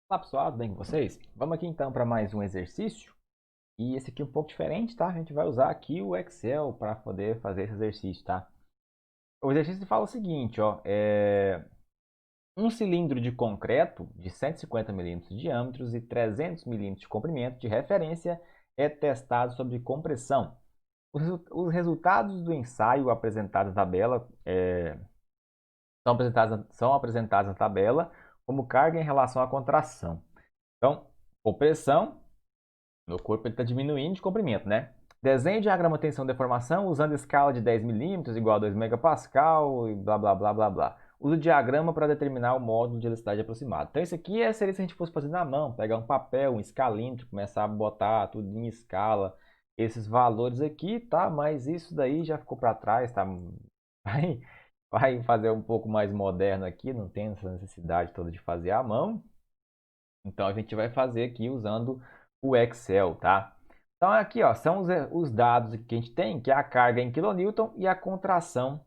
Olá pessoal, tudo bem com vocês? Vamos aqui então para mais um exercício. E esse aqui é um pouco diferente, tá? A gente vai usar aqui o Excel para poder fazer esse exercício, tá? O exercício fala o seguinte, ó, um cilindro de concreto de 150 milímetros de diâmetro e 300 milímetros de comprimento de referência é testado sob compressão. Os resultados do ensaio apresentados na tabela são apresentados na tabela como carga em relação à contração. Então, compressão. Meu corpo está diminuindo de comprimento, né? Desenhe diagrama tensão-deformação usando escala de 10 milímetros igual a 2 megapascal e blá, blá, blá, blá, blá. Use o diagrama para determinar o módulo de elasticidade aproximado. Então, isso aqui seria se a gente fosse fazer na mão, pegar um papel, um escalímetro, começar a botar tudo em escala, esses valores aqui, tá? Mas isso daí já ficou para trás, tá? Vai, vai fazer um pouco mais moderno aqui, não tem essa necessidade toda de fazer à mão. Então, a gente vai fazer aqui usando o Excel, tá? Então, aqui ó, são os dados que a gente tem, que é a carga em quilonewton e a contração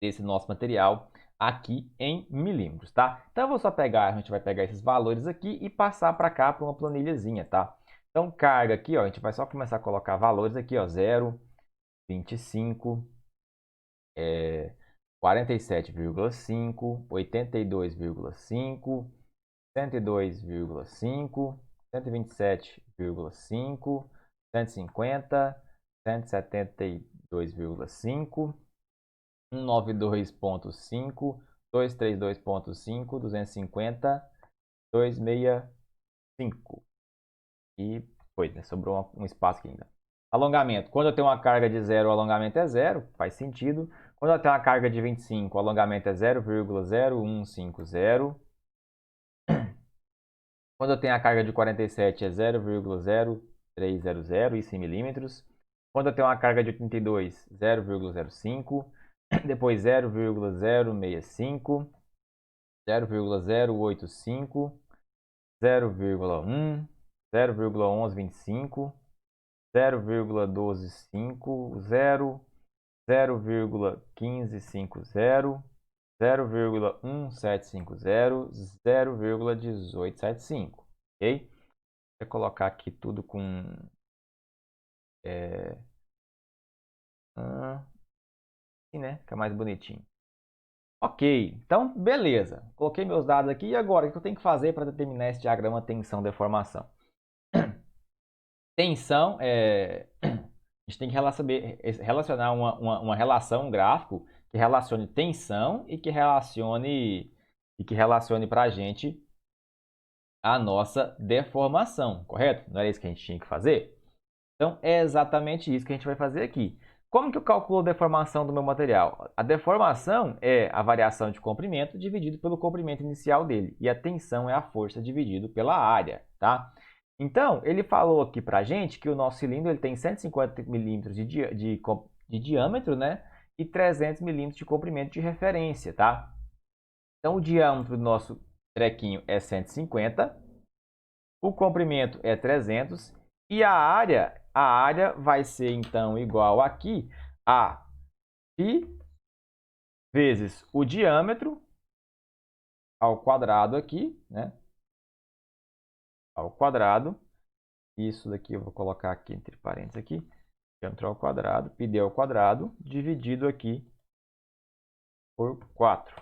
desse nosso material aqui em milímetros, tá? Então, eu vou só pegar, a gente vai pegar esses valores aqui e passar para cá para uma planilhazinha, tá? Então, carga aqui, ó, a gente vai só começar a colocar valores aqui, ó, 0, 25, 47,5, 82,5, 102,5, 127,5, 150, 172,5, 192,5, 232,5, 250, 265. E foi, né? Sobrou um espaço aqui ainda. Alongamento. Quando eu tenho uma carga de zero, o alongamento é zero, faz sentido. Quando eu tenho uma carga de 25, o alongamento é 0,0150. Quando eu tenho a carga de 47 é 0,0300, isso em milímetros. Quando eu tenho uma carga de 82, 0,05. Depois 0,065, 0,085, 0,1, 0,1125, 0,125, 0, 0,1550, 0,1750, 0,1875, ok? Vou colocar aqui tudo com é, assim, né? Fica mais bonitinho. Ok, então beleza. Coloquei meus dados aqui e agora o que eu tenho que fazer para determinar esse diagrama tensão-deformação? Tensão a gente tem que relacionar uma relação, um gráfico que relacione tensão e que relacione para a gente a nossa deformação, correto? Não era isso que a gente tinha que fazer? Então, é exatamente isso que a gente vai fazer aqui. Como que eu calculo a deformação do meu material? A deformação é a variação de comprimento dividido pelo comprimento inicial dele. E a tensão é a força dividido pela área, tá? Então, ele falou aqui pra gente que o nosso cilindro ele tem 150 milímetros de diâmetro, né? E 300 milímetros de comprimento de referência, tá? Então, o diâmetro do nosso trequinho é 150, o comprimento é 300 e a área vai ser então igual aqui a π vezes o diâmetro ao quadrado aqui, né? Ao quadrado. Isso daqui eu vou colocar aqui entre parênteses aqui. Diâmetro ao quadrado, πd ao quadrado, dividido aqui por 4.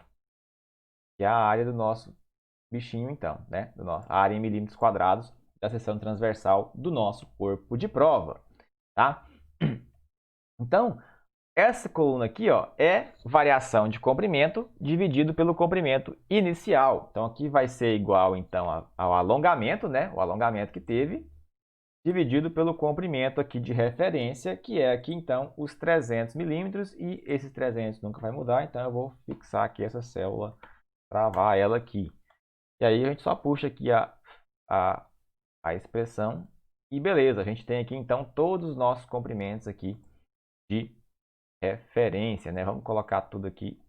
Que é a área do nosso bichinho então, né? A área em milímetros quadrados da seção transversal do nosso corpo de prova, tá? Então, essa coluna aqui ó, é variação de comprimento dividido pelo comprimento inicial. Então, aqui vai ser igual então, ao alongamento, né? O alongamento que teve, dividido pelo comprimento aqui de referência, que é aqui então os 300 milímetros. E esses 300 nunca vai mudar, então eu vou fixar aqui essa célula, travar ela aqui. E aí a gente só puxa aqui a, a expressão e beleza. A gente tem aqui então todos os nossos comprimentos aqui de referência, né? Vamos colocar tudo aqui,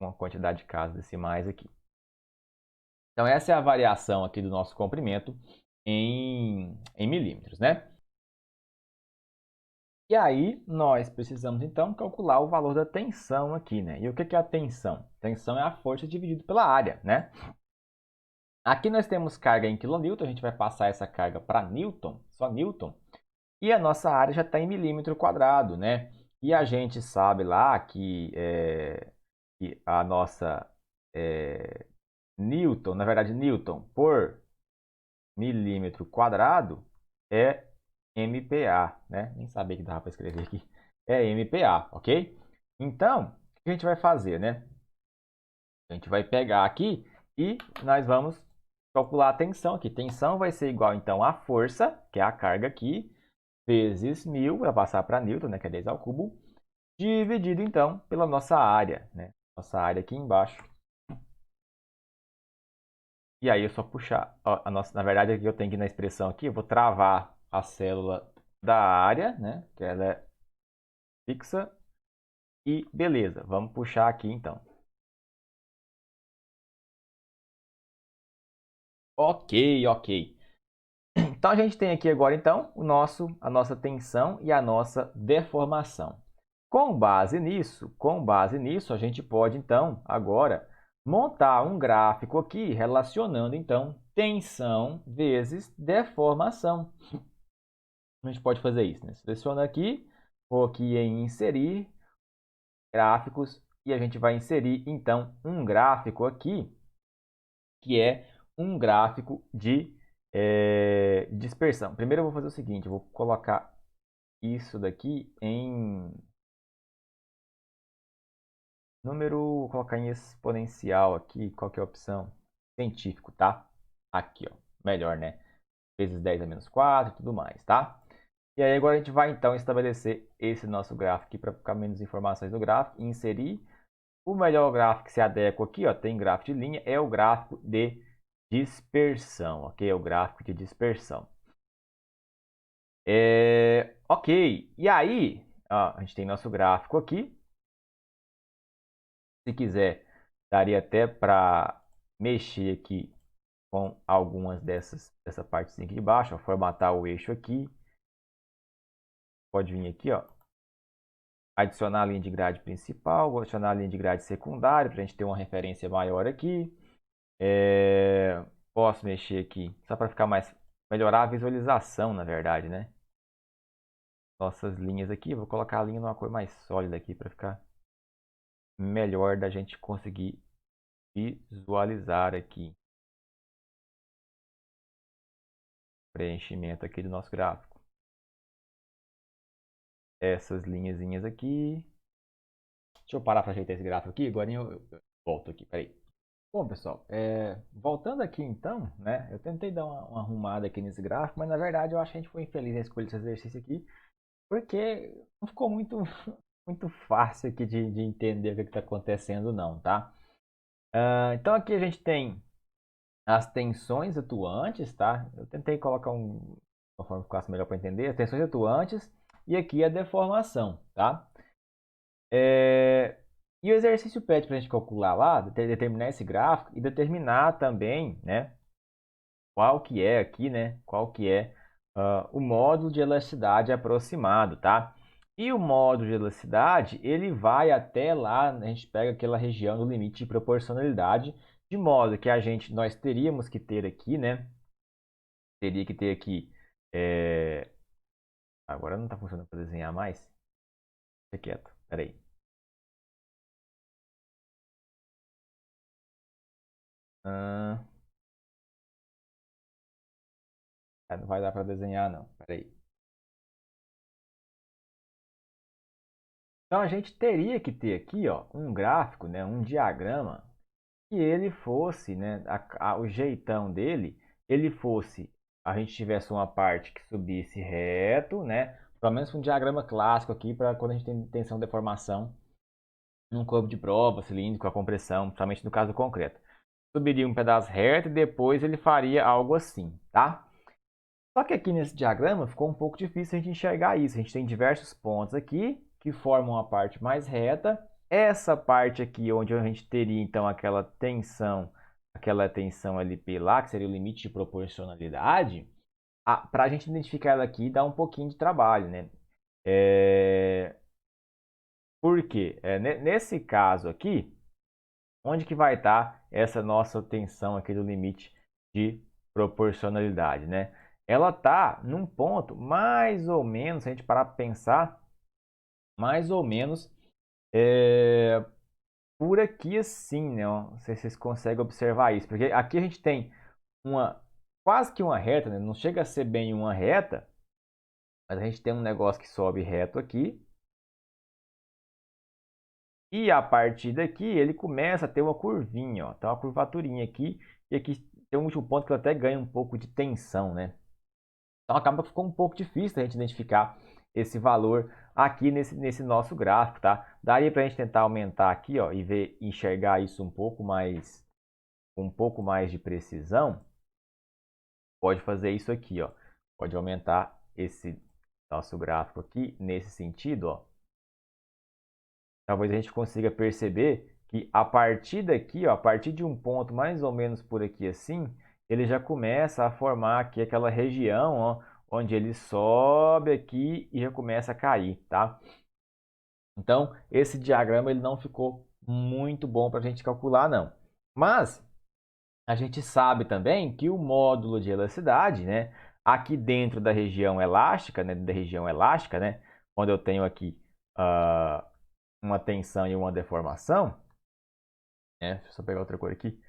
uma quantidade de casas decimais aqui. Então, essa é a variação aqui do nosso comprimento em milímetros, né? E aí, nós precisamos, então, calcular o valor da tensão aqui, né? E o que é a tensão? Tensão é a força dividida pela área, né? Aqui nós temos carga em quilonewton, a gente vai passar essa carga para newton, só newton, e a nossa área já está em milímetro quadrado, né? E a gente sabe lá que a nossa newton, na verdade, newton por milímetro quadrado é MPa, né? Nem sabia que dava para escrever aqui. É MPa, ok? Então, o que a gente vai fazer, né? A gente vai pegar aqui e nós vamos calcular a tensão aqui. Tensão vai ser igual, então, a força, que é a carga aqui, vezes 1000, para passar para newton, né? Que é 10 ao cubo, dividido, então, pela nossa área, né? Nossa área aqui embaixo. E aí é só puxar, ó, na verdade aqui eu tenho que ir na expressão aqui, eu vou travar a célula da área, né, que ela é fixa, e beleza, vamos puxar aqui então. Ok, ok. Então a gente tem aqui agora então a nossa tensão e a nossa deformação. Com base nisso, a gente pode então agora montar um gráfico aqui relacionando então tensão vezes deformação. A gente pode fazer isso, né? Seleciona aqui, vou aqui em inserir gráficos e a gente vai inserir então um gráfico aqui que é um gráfico de dispersão. Primeiro eu vou fazer o seguinte, eu vou colocar isso daqui em número, vou colocar em exponencial aqui, qual que é a opção? Científico, tá? Aqui, ó, melhor, né? Vezes 10 a menos 4 e tudo mais, tá? E aí agora a gente vai então estabelecer esse nosso gráfico aqui para ficar menos informações no gráfico e inserir. O melhor gráfico que se adequa aqui, ó, tem gráfico de linha, é o gráfico de dispersão, ok? É o gráfico de dispersão. Ok, e aí ó, a gente tem nosso gráfico aqui. Se quiser, daria até para mexer aqui com algumas dessa parte aqui de baixo, ó, formatar o eixo aqui. Pode vir aqui, ó, adicionar a linha de grade principal, vou adicionar a linha de grade secundária para a gente ter uma referência maior aqui. Posso mexer aqui só para ficar mais, melhorar a visualização, na verdade, né? Nossas linhas aqui, vou colocar a linha numa cor mais sólida aqui para ficar melhor da gente conseguir visualizar aqui. Preenchimento aqui do nosso gráfico. Essas linhazinhas aqui. Deixa eu parar para ajeitar esse gráfico aqui, agora eu volto aqui, peraí. Bom, pessoal, voltando aqui então, né? Eu tentei dar uma arrumada aqui nesse gráfico, mas na verdade eu acho que a gente foi infeliz em escolher esse exercício aqui, porque não ficou muito fácil aqui de entender o que está acontecendo não, tá? Então aqui a gente tem as tensões atuantes, tá? Eu tentei colocar uma forma que ficasse melhor para entender, as tensões atuantes e aqui a deformação, tá? E o exercício pede para a gente calcular lá, determinar esse gráfico e determinar também, né, qual que é aqui, né, qual que é o módulo de elasticidade aproximado, tá? E o módulo de elasticidade, ele vai até lá, a gente pega aquela região do limite de proporcionalidade, de modo que nós teríamos que ter aqui, né, teria que ter aqui, agora não está funcionando para desenhar mais, fica quieto, peraí. Não vai dar para desenhar não, peraí. Então a gente teria que ter aqui, ó, um gráfico, né, um diagrama que ele fosse, né, o jeitão dele, ele fosse, a gente tivesse uma parte que subisse reto, né, pelo menos um diagrama clássico aqui para quando a gente tem tensão de deformação num corpo de prova, cilíndrico, a compressão, principalmente no caso do concreto. Subiria um pedaço reto e depois ele faria algo assim, tá? Só que aqui nesse diagrama ficou um pouco difícil a gente enxergar isso. A gente tem diversos pontos aqui que formam a parte mais reta. Essa parte aqui onde a gente teria então aquela tensão LP lá, que seria o limite de proporcionalidade, para a gente identificar ela aqui dá um pouquinho de trabalho, né? Por quê? Nesse caso aqui, onde que vai estar essa nossa tensão aqui do limite de proporcionalidade, né? Ela está num ponto mais ou menos, se a gente parar para pensar, mais ou menos por aqui assim, né? Ó, não sei se vocês conseguem observar isso, porque aqui a gente tem quase que uma reta, né? Não chega a ser bem uma reta, mas a gente tem um negócio que sobe reto aqui. E a partir daqui ele começa a ter uma curvinha, ó, tá uma curvaturinha aqui. E aqui tem um último ponto que ele até ganha um pouco de tensão, né? Então acaba que ficou um pouco difícil a gente identificar esse valor aqui nesse nosso gráfico, tá? Daria para a gente tentar aumentar aqui, ó, e enxergar isso com um pouco mais de precisão. Pode fazer isso aqui, ó. Pode aumentar esse nosso gráfico aqui nesse sentido, ó. Talvez a gente consiga perceber que a partir daqui, ó, a partir de um ponto mais ou menos por aqui assim, ele já começa a formar aqui aquela região, ó, onde ele sobe aqui e já começa a cair, tá? Então, esse diagrama ele não ficou muito bom para a gente calcular, não. Mas, a gente sabe também que o módulo de elasticidade, né, aqui dentro da região elástica, né, quando eu tenho aqui uma tensão e uma deformação, né, deixa eu só pegar outra cor aqui.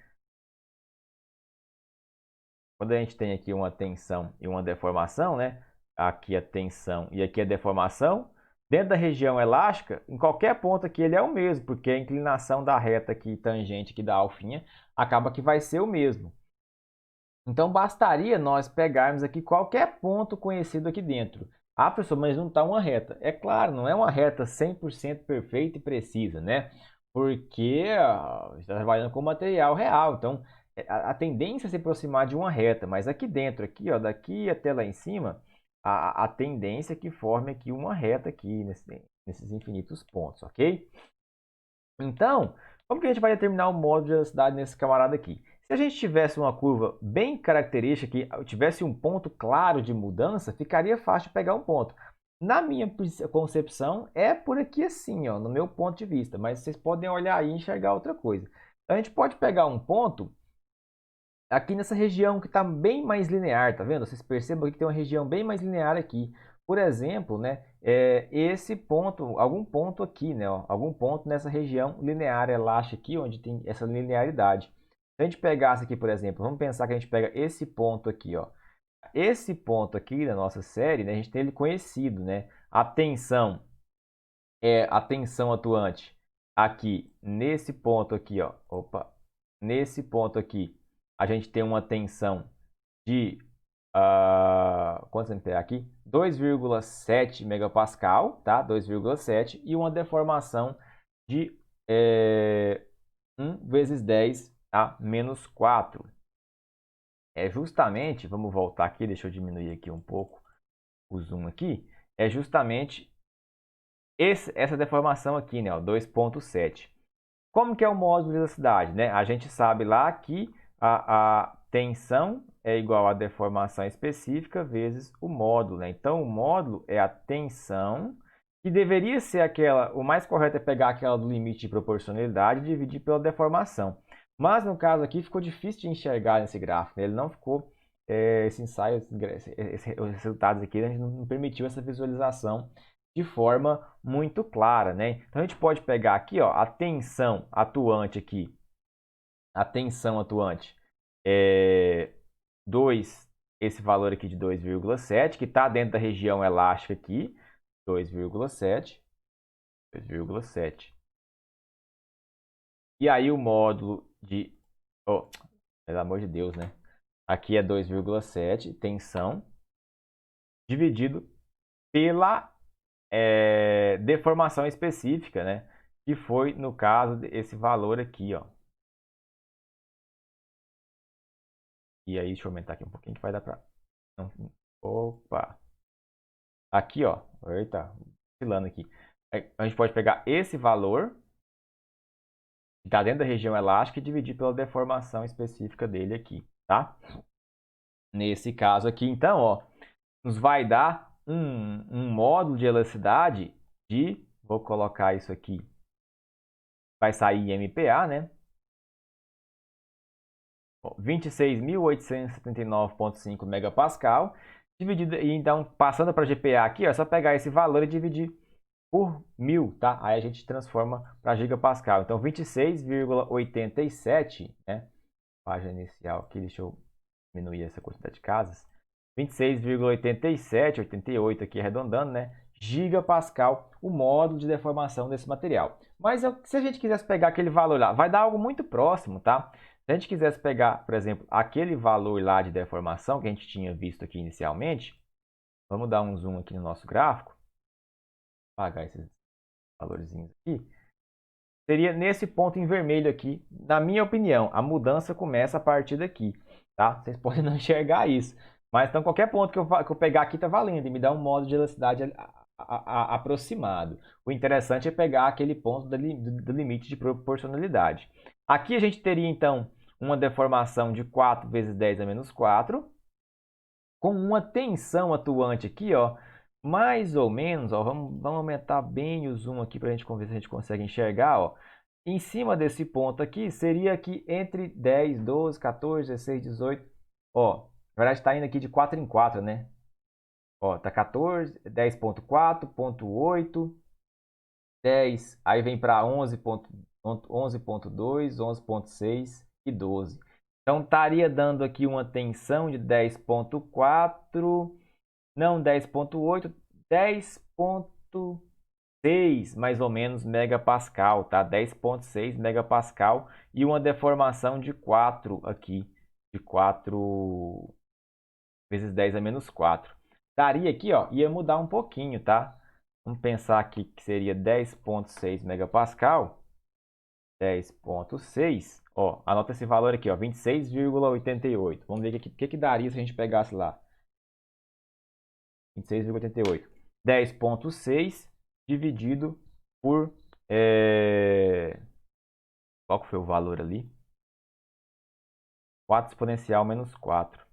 Quando a gente tem aqui uma tensão e uma deformação, né, aqui a tensão e aqui a deformação, dentro da região elástica, em qualquer ponto aqui ele é o mesmo, porque a inclinação da reta aqui tangente aqui da alfinha acaba que vai ser o mesmo. Então, bastaria nós pegarmos aqui qualquer ponto conhecido aqui dentro. Ah, professor, mas não está uma reta. É claro, não é uma reta 100% perfeita e precisa, né? Porque está trabalhando com material real. Então, a tendência é se aproximar de uma reta. Mas aqui dentro, aqui, ó, daqui até lá em cima, a tendência é que forme aqui uma reta aqui nesses infinitos pontos, ok? Então, como que a gente vai determinar o módulo de elasticidade nesse camarada aqui? Se a gente tivesse uma curva bem característica, que tivesse um ponto claro de mudança, ficaria fácil de pegar um ponto. Na minha concepção, é por aqui assim, ó, no meu ponto de vista, mas vocês podem olhar aí e enxergar outra coisa. Então, a gente pode pegar um ponto aqui nessa região que está bem mais linear, tá vendo? Vocês percebam que tem uma região bem mais linear aqui. Por exemplo, né, esse ponto, algum ponto aqui, né, ó, algum ponto nessa região linear elástica aqui, onde tem essa linearidade. Se a gente pegasse aqui, por exemplo, vamos pensar que a gente pega esse ponto aqui, ó. Esse ponto aqui da nossa série, né, a gente tem ele conhecido, né? A tensão é a tensão atuante aqui nesse ponto aqui, ó. Opa, nesse ponto aqui a gente tem uma tensão de quantos MPa aqui? 2,7 megapascal, tá? 2,7 e uma deformação de 1 vezes 10 a menos 4. É justamente, vamos voltar aqui, deixa eu diminuir aqui um pouco o zoom aqui, é justamente essa deformação aqui, né, 2,7. Como que é o módulo de elasticidade, né? A gente sabe lá que a tensão é igual à deformação específica vezes o módulo, né? Então, o módulo é a tensão, que deveria ser aquela, o mais correto é pegar aquela do limite de proporcionalidade e dividir pela deformação. Mas, no caso aqui, ficou difícil de enxergar nesse gráfico, né? Ele não ficou, esse ensaio, os resultados aqui, a gente não permitiu essa visualização de forma muito clara, né? Então, a gente pode pegar aqui, ó, a tensão atuante aqui, a tensão atuante é 2, esse valor aqui de 2,7, que está dentro da região elástica aqui, 2,7, 2,7. E aí o módulo de, oh, pelo amor de Deus, né? Aqui é 2,7, tensão, dividido pela deformação específica, né? Que foi, no caso, esse valor aqui, ó. E aí, deixa eu aumentar aqui um pouquinho que vai dar pra... Opa! Aqui, ó. Eita, oscilando aqui. A gente pode pegar esse valor, que está dentro da região elástica, e dividir pela deformação específica dele aqui, tá? Nesse caso aqui, então, ó, nos vai dar um módulo de elasticidade de, vou colocar isso aqui, vai sair em MPa, né? 26.879,5 megapascal, dividido, e então, passando para GPa aqui, é só pegar esse valor e dividir por 1000, tá? Aí a gente transforma para gigapascal. Então, 26,87, né? Página inicial aqui, deixa eu diminuir essa quantidade de casas. 26,87, 88 aqui arredondando, né? Gigapascal, o módulo de deformação desse material. Mas se a gente quisesse pegar aquele valor lá, vai dar algo muito próximo, tá? Se a gente quisesse pegar, por exemplo, aquele valor lá de deformação que a gente tinha visto aqui inicialmente, vamos dar um zoom aqui no nosso gráfico, apagar esses valorzinhos aqui, seria nesse ponto em vermelho aqui, na minha opinião, a mudança começa a partir daqui, tá? Vocês podem não enxergar isso, mas então qualquer ponto que eu pegar aqui está valendo e me dá um modo de elasticidade aproximado. O interessante é pegar aquele ponto do limite de proporcionalidade. Aqui a gente teria então uma deformação de 4 vezes 10 a menos 4, com uma tensão atuante aqui, ó, mais ou menos, ó, vamos aumentar bem o zoom aqui para a gente ver se a gente consegue enxergar, ó. Em cima desse ponto aqui, seria aqui entre 10, 12, 14, 16, 18, ó, na verdade está indo aqui de 4 em 4, né? Ó, tá 14, 10.4, 10.8, 10, aí vem para 11.2, 11.6 e 12. Então, estaria dando aqui uma tensão de 10.4, não 10.8, 10.6 mais ou menos megapascal, tá? 10.6 megapascal e uma deformação de 4 aqui, de 4 vezes 10 a menos 4. Daria aqui, ó, ia mudar um pouquinho, tá? Vamos pensar aqui que seria 10.6 megapascal. 10.6, ó, anota esse valor aqui, ó, 26,88. Vamos ver o que daria se a gente pegasse lá. 26,88. 10.6 dividido por... Qual que foi o valor ali? 4 exponencial menos 4.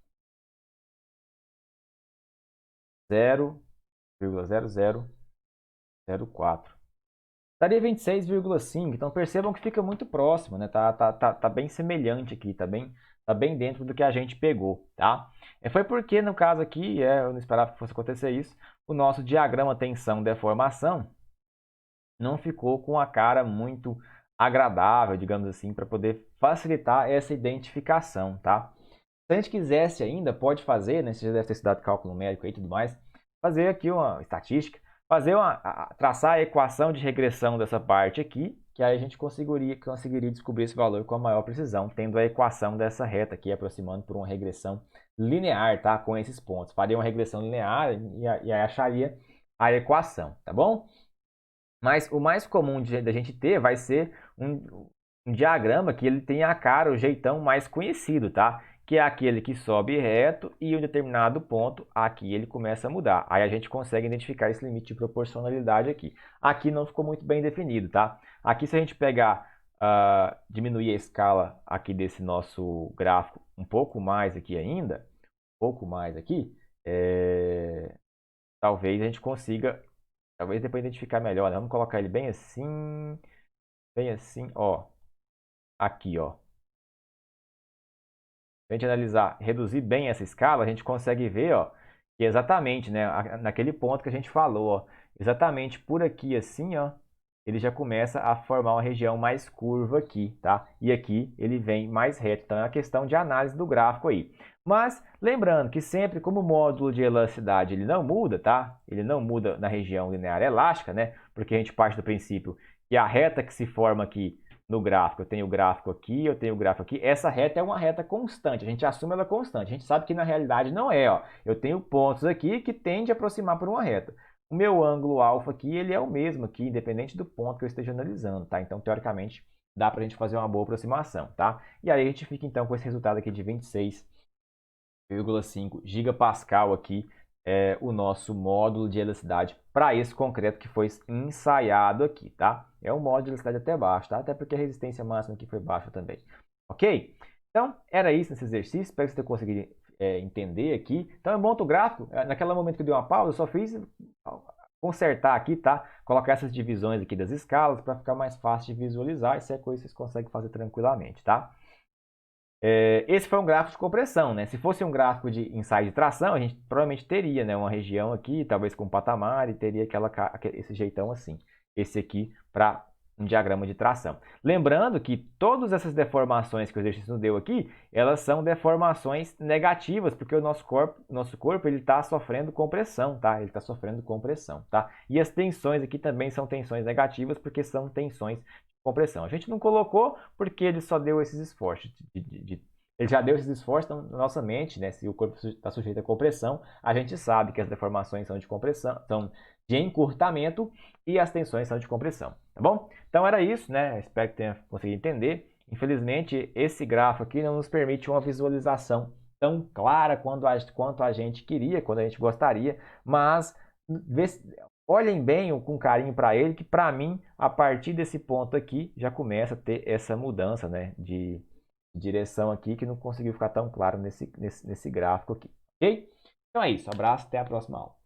0,0004. Daria 26,5. Então percebam que fica muito próximo, né? Tá bem semelhante aqui, tá bem dentro do que a gente pegou, tá? Foi porque no caso aqui, eu não esperava que fosse acontecer isso, o nosso diagrama tensão-deformação não ficou com a cara muito agradável, digamos assim, para poder facilitar essa identificação, tá? Se a gente quisesse ainda, pode fazer, né? Você já deve ter estudado cálculo numérico e tudo mais, fazer aqui uma estatística, traçar a equação de regressão dessa parte aqui, que aí a gente conseguiria descobrir esse valor com a maior precisão, tendo a equação dessa reta aqui aproximando por uma regressão linear, tá? Com esses pontos. Faria uma regressão linear e aí acharia a equação, tá bom? Mas o mais comum da gente ter vai ser um diagrama que ele tem a cara, o jeitão mais conhecido, tá? Que é aquele que sobe reto e em um determinado ponto aqui ele começa a mudar. Aí a gente consegue identificar esse limite de proporcionalidade aqui. Aqui não ficou muito bem definido, tá? Aqui se a gente pegar, diminuir a escala aqui desse nosso gráfico um pouco mais aqui ainda, talvez a gente consiga, talvez depois identificar melhor, né? Vamos colocar ele bem assim, ó, aqui, ó. Se a gente analisar, reduzir bem essa escala, a gente consegue ver, ó, que exatamente, né, naquele ponto que a gente falou, ó, exatamente por aqui assim, ó, ele já começa a formar uma região mais curva aqui, tá? E aqui ele vem mais reto. Então é uma questão de análise do gráfico aí. Mas lembrando que sempre como o módulo de elasticidade ele não muda, tá? Ele não muda na região linear elástica, né? Porque a gente parte do princípio que a reta que se forma aqui no gráfico, eu tenho o gráfico aqui, eu tenho o gráfico aqui, essa reta é uma reta constante, a gente assume ela constante, a gente sabe que na realidade não é, ó. Eu tenho pontos aqui que tendem a aproximar por uma reta. O meu ângulo alfa aqui, ele é o mesmo aqui, independente do ponto que eu esteja analisando, tá? Então, teoricamente, dá para a gente fazer uma boa aproximação, tá? E aí a gente fica, então, com esse resultado aqui de 26,5 gigapascal aqui, o nosso módulo de elasticidade para esse concreto que foi ensaiado aqui, tá? É um módulo de elasticidade até baixo, tá? Até porque a resistência máxima aqui foi baixa também, ok? Então, era isso nesse exercício, espero que você tenha conseguido entender aqui. Então, eu monto o gráfico. Naquele momento que eu dei uma pausa, eu só fiz consertar aqui, tá? Colocar essas divisões aqui das escalas para ficar mais fácil de visualizar. Isso é coisa que vocês conseguem fazer tranquilamente, tá? Esse foi um gráfico de compressão, né? Se fosse um gráfico de ensaio de tração, a gente provavelmente teria, né, uma região aqui, talvez com um patamar, e teria esse jeitão assim. Esse aqui para um diagrama de tração. Lembrando que todas essas deformações que o exercício nos deu aqui, elas são deformações negativas, porque o nosso corpo ele está sofrendo compressão, tá? Ele está sofrendo compressão, tá? E as tensões aqui também são tensões negativas, porque são tensões compressão. A gente não colocou porque ele só deu esses esforços. Ele já deu esses esforços na nossa mente, né? Se o corpo está sujeito a compressão, a gente sabe que as deformações são de compressão, são de encurtamento e as tensões são de compressão, tá bom? Então era isso, né? Espero que tenha conseguido entender. Infelizmente, esse gráfico aqui não nos permite uma visualização tão clara quanto a gente queria, quando a gente gostaria, mas olhem bem com carinho para ele, que para mim, a partir desse ponto aqui, já começa a ter essa mudança, né, de direção aqui, que não conseguiu ficar tão claro nesse gráfico aqui, ok? Então é isso, abraço, até a próxima aula.